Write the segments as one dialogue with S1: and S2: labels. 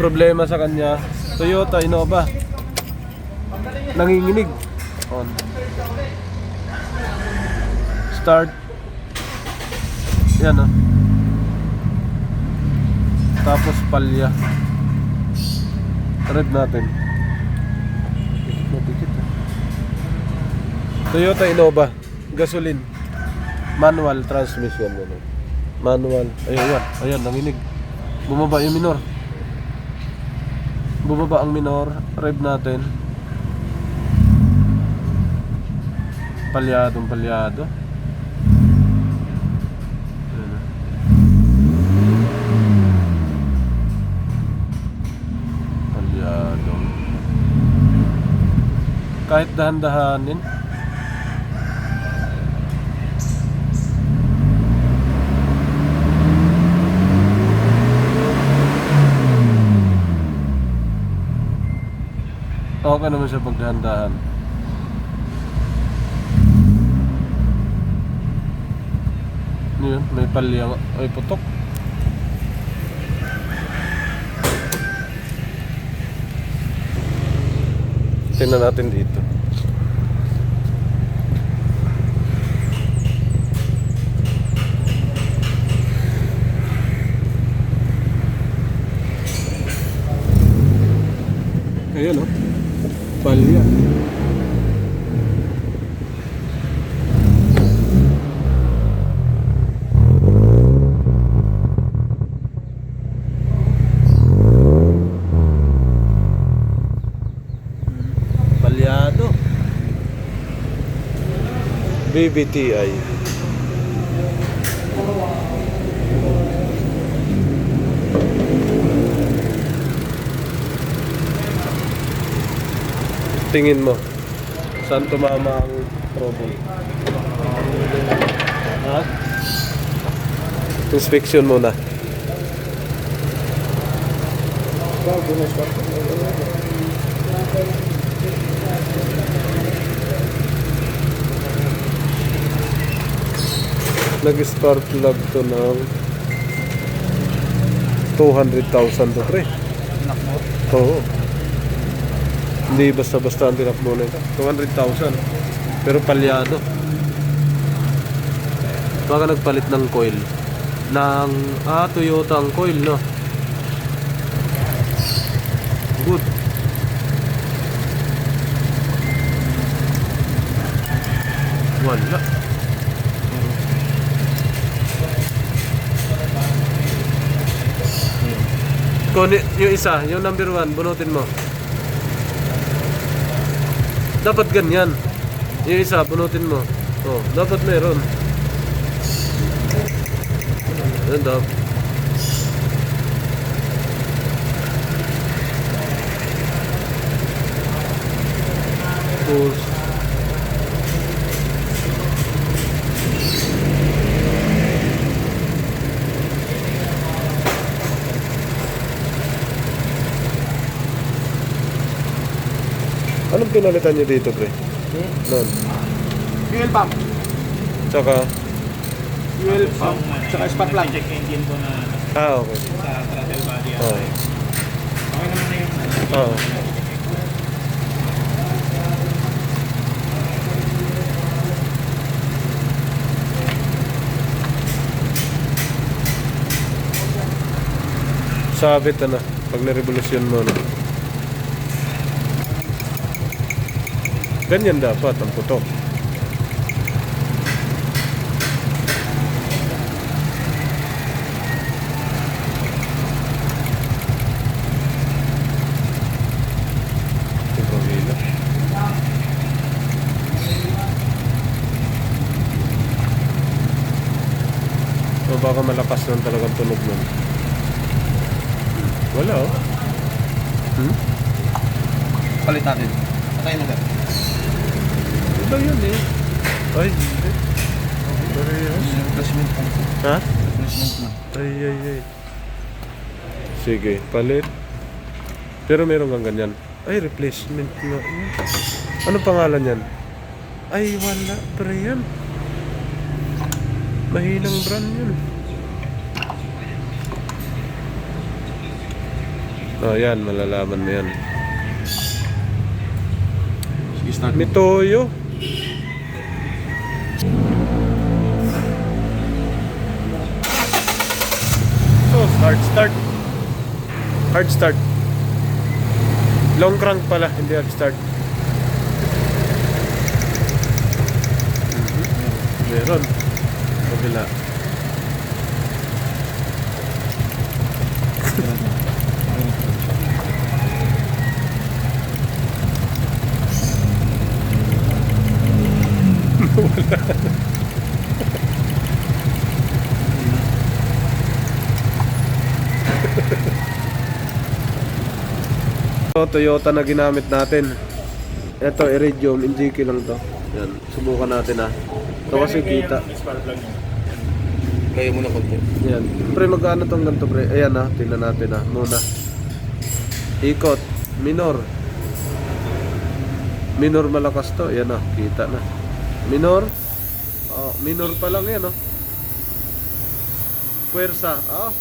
S1: problema sa kanya, Toyota Innova. Nanginginig. On. Start. Yan, oh. Tapos palya. Red natin. Dikit. Toyota Innova, gasoline, manual transmission. Manual. Ayan, nanginig. Bumaba yung minor. Bumaba ang minor. Rev natin. Palyado. Palyado. Kahit dahan-dahanin. Okay naman siya pagdahan-dahan. Yun, may palya, ay putok. Tingnan natin dito. Ayan, oh. Palya. Palyado. BBTI. Tingin mo, saan tumama ang trouble? Ha? Inspection muna. Nag-spark plug to ng 200,000 to, pre. Oo. Hindi basta-basta ang tinakbo na ito. 200,000. Pero palyado. Baka nagpalit ng coil. Toyota ang coil, no? Good. Wala. Kung yung isa, yung number 1, bunutin mo. Dapat ganyan. Yung isa, bunutin mo. Oh, dapat meron. Yan daw. Pulse. Anong pinalitan nyo dito, pre? Noon.
S2: Fuel pump.
S1: Tsaka?
S2: Fuel pump. Tsaka spark plug.
S3: Check engine ko na
S1: Okay.
S3: sa throttle body.
S1: Oo.
S3: Okay naman na yun.
S1: Oo. Sabit na pag na-revolusyon mo, no? Ganyan dapat ang putok. So baka malakas lang talagang tunog nun. Wala, oh.
S2: Palit natin. Patayin mo ba?
S1: Iba yun, eh. Ay, hindi. Parehas.
S2: Replacement pump.
S1: Ha?
S2: Replacement na.
S1: Ay. Sige, palit. Pero meron kang ganyan. Ay, replacement nga. Ano pangalan yan? Ay, wala. Pero yan. Mahinang brand yun. Oh, yan, malalaman mo yan.
S2: Sige, start mo.
S1: May toyo. So, start. Hard start. Long crank pala, hindi hard start. Meron. Kabila. Toyota na ginamit natin. Ito, Iridium, NGK lang to. Yan, subukan natin ah. Ito kasi kita.
S3: Spark plug niya.
S2: Kaya muna konti.
S1: Yan. Pre, magkano tong ganito pre? Ayan ah, tingnan natin ah. Muna. Ikot. Minor. Minor malakas to. Ayan ah, kita na. Minor. Oh, minor pa lang yan oh. Puwersa. Ah.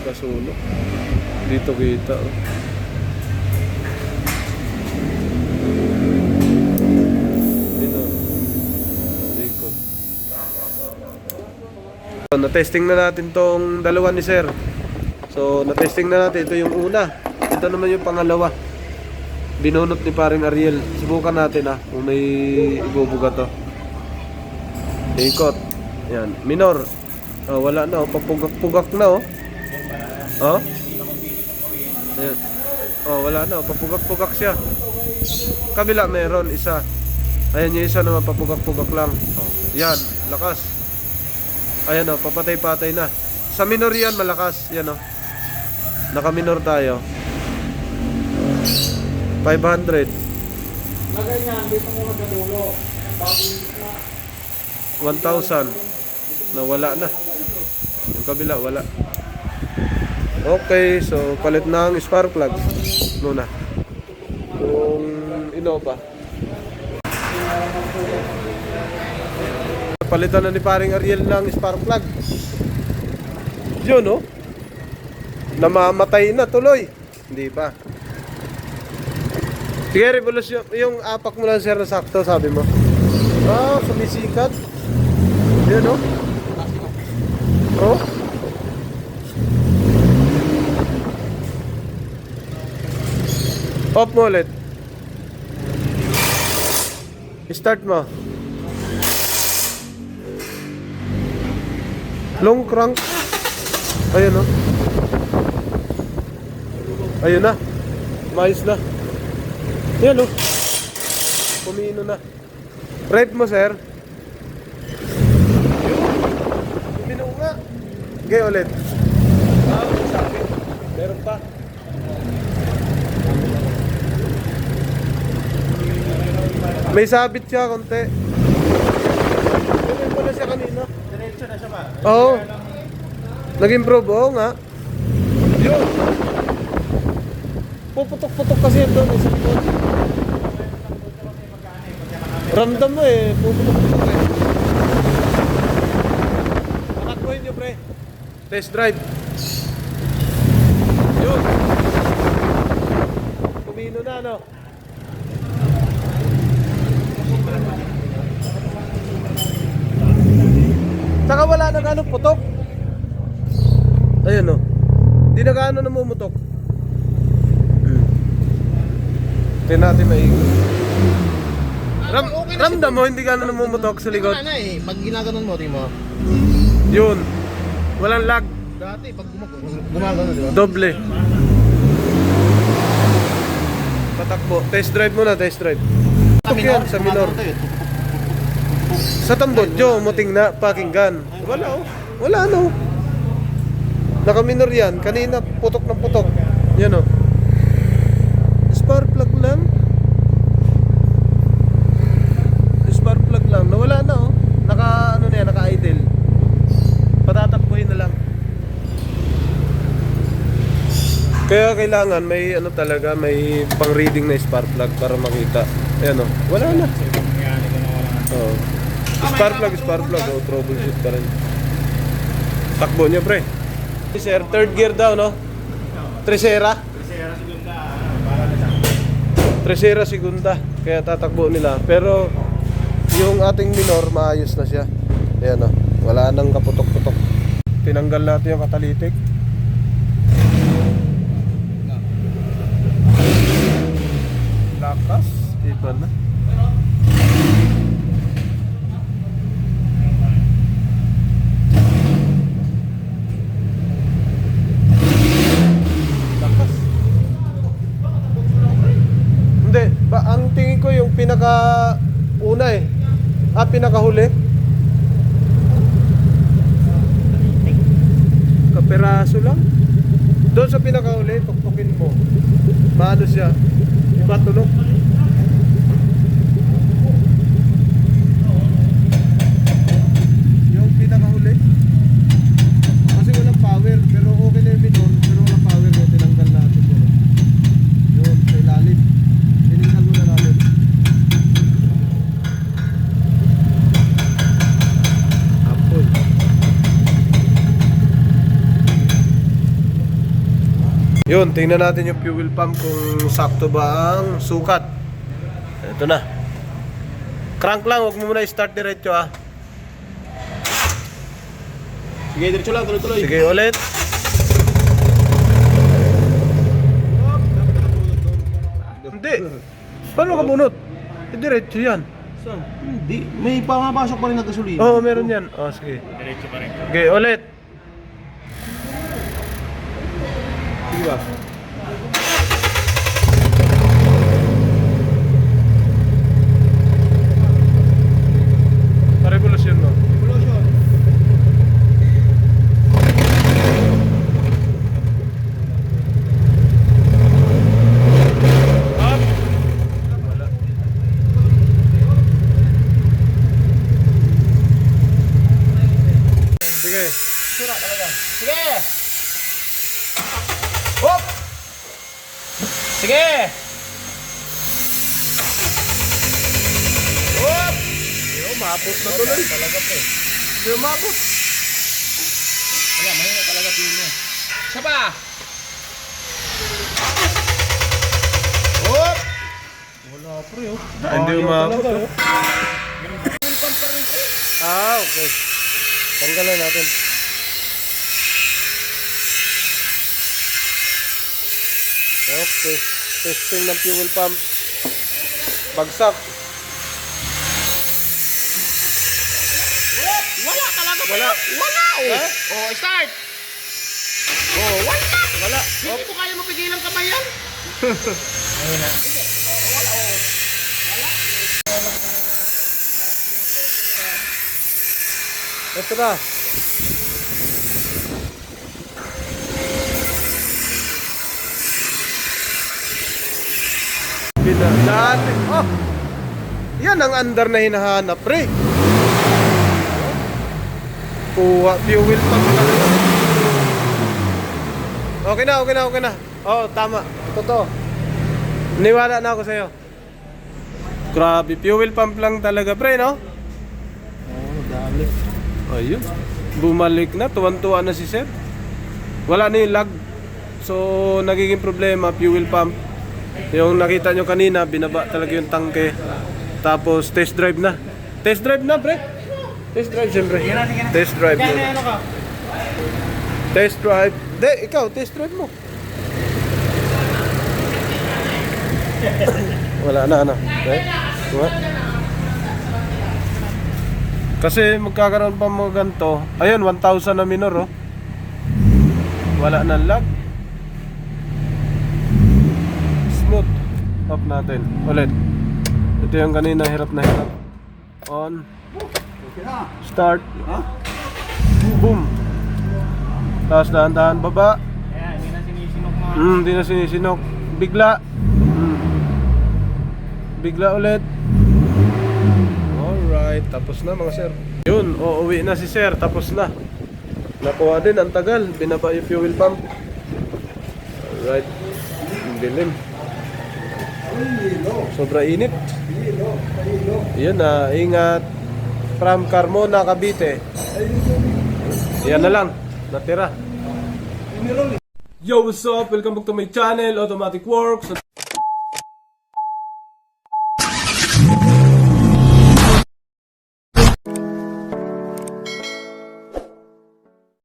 S1: Kita sulo. Dito kita oh. Na-testing na natin tong dalawa ni Sir. So, na-testing na natin. Ito yung una. Ito naman yung pangalawa. Binunot ni paring Ariel. Subukan natin ah. Kung may ibubuga to. Ikot. Yan. Minor. Oh, wala na. Oh. Papugak-pugak na oh. Oh. Ayan. Oh, wala na. Oh. Papugak-pugak siya. Kabila meron. Isa. Ayan yung isa naman. Papugak-pugak lang. Oh. Yan. Lakas. Ayan o, papatay-patay na. Sa minor yan, malakas. Yan o. Naka-minor tayo. 500.
S3: Lagay niya, dito mo nagkadulo.
S1: 1,000. Nawala na. Yung kabila, wala. Okay, so palit na ang spark plug. Muna. Yung Innova. Palitan na ni paring Ariel ng spark plug. Yun oh. Namamatay na tuloy. Hindi pa. Sige, revolusyon. Yung apak mo lang sir na sakto, sabi mo. Ah, sumisikat. Yun oh. Oh. Off mo ulit. Start mo. Long crank. Ayun o. Ayun na. Maayos na. Yan o. Pumino na. Rev mo sir. Pumino nga. Okay ulit. Ah, sabi. Meron pa. May sabit siya konti. Meron pala siya kanina.
S3: Diretso na siya ba?
S1: Oo. Nag-improve, oo nga. Yun. Puputok-putok kasi yun doon. Ramdam mo eh. Puputok-putok eh. Patakbuhin nyo pre. Test drive. Yun. Kumino na no. Saka wala na gano'ng putok. Ayun o. Hindi na gano'n namumutok. Tingnan natin maigit. Ramdam mo, hindi gano'n namumutok sa likod.
S2: Wala na eh. Pag ginaganon mo, tingin mo.
S1: Yun. Walang lag.
S2: Dati, pag gumagano, di ba?
S1: Doble. Patakbo. Test drive muna, test drive. Tuk yan, sa minor. Sa Tambodyo, muting na, pakinggan. Wala oh. Wala no. Naka-minor yan. Kanina, putok na putok. Yan oh. Spark plug lang. Spark plug lang. Nawala na oh. Naka, ano na yan, naka-idle. Patatakbuhin na lang. Kaya kailangan may ano talaga, may pang-reading na spark plug para makita. Ayan oh. Wala na. Oo. Spark plug, oh, troubleshoot ka rin. Takbo niyo, pre. Sir, third gear daw, no? Tresera.
S3: Tercera, segunda, para na sa
S1: Tresera segunda. Kaya tatakbo nila. Pero yung ating minor, maayos na siya. Ayan, no? Wala nang kaputok-putok. Tinanggal natin yung catalytic. Lakas. Iba na. Lakas. Hindi. Ang tingin ko yung pinaka-una eh. Pinakahuli. Kaperaso lang. Doon sa pinakahuli, tuktukin mo. Maano siya? Iba tunog. Yung pinakahuli. Kasi walang power. Pero okay na yung minor. Pero walang power kaya tinanggal natin yun. Yun, sa ilalim. Tinanggal muna natin. Apple. Yun, tingnan natin yung fuel pump kung sakto ba ang sukat. Ito na. Crank lang, huwag mo muna i-start diretso ah.
S2: Sige, diretso lang, tuloy-tuloy.
S1: Sige ulit. Hindi. Paano ka bunot? Diretso yan.
S2: Saan? Hindi. May pangapasok pa rin na gasolina.
S1: Oo, meron yan. Sige.
S3: diretso pa rin.
S1: Okay, ulit.
S2: Sige ba?
S1: Pa-revolusyon mo.
S2: Evolution.
S1: Up. Wala. Sige.
S2: Sira talaga. Sige! Hop! Sige! Hop!
S1: Umabot na tuloy.
S2: Talaga po eh.
S1: Hindi umabot.
S2: Wala, mahina talaga pili niya. Isa pa! Hop! Wala pre oh.
S1: Hindi umabot.
S2: Talaga, oh.
S1: Okay. Tanggalan natin. Okay. Testing ng fuel pump. Bagsak.
S2: Wala talaga
S1: Wala.
S2: Wala oh.
S1: Ha?
S2: Oh, start! Oh, wala!
S1: Wala.
S2: Hindi ko kaya mapigilan kamay yan.
S1: Ito na. Natin. Oh! Yan ang andar na hinahanap, pre. Kuha, fuel pump talaga. Okay na, okay na, okay na. Oo, tama. Totoo. Niwala na ako sa'yo. Grabe, fuel pump lang talaga, pre, no?
S2: Oh, dali.
S1: Ayun. Bumalik na, tuwan-tuwa na si Sir. Wala na yung lag. So, nagiging problema, fuel pump. Yung nakita nyo kanina, binaba talaga yung tangke. Tapos, test drive na. Test drive na, pre. Test drive, siyempre. Test drive
S3: Kaya
S1: muna.
S3: ano ka?
S1: Test drive. De, ikaw, test drive mo. Wala na, ano. Okay? Diba? Kasi magkakaroon pa mga ganito. Ayun, 1,000 na minor, oh. Wala na lag. Smooth. Off natin. Ulit. Ito yung kanina, hirap na hirap. On. Start. Boom. Tapos dahan-dahan baba.
S3: Ayan, hindi na sinisinok mga.
S1: Hindi na sinisinok. Bigla. Bigla ulit. Alright, tapos na mga sir. Yun, uuwi na si sir, tapos na. Nakuha din, ang tagal. Binaba yung fuel pump. Alright. Ang dilim. Sobra init. Yan na, ingat. From Carmona, Cavite. Yan na lang. Natira. Yo, what's up? Welcome back to my channel, Automatic Works.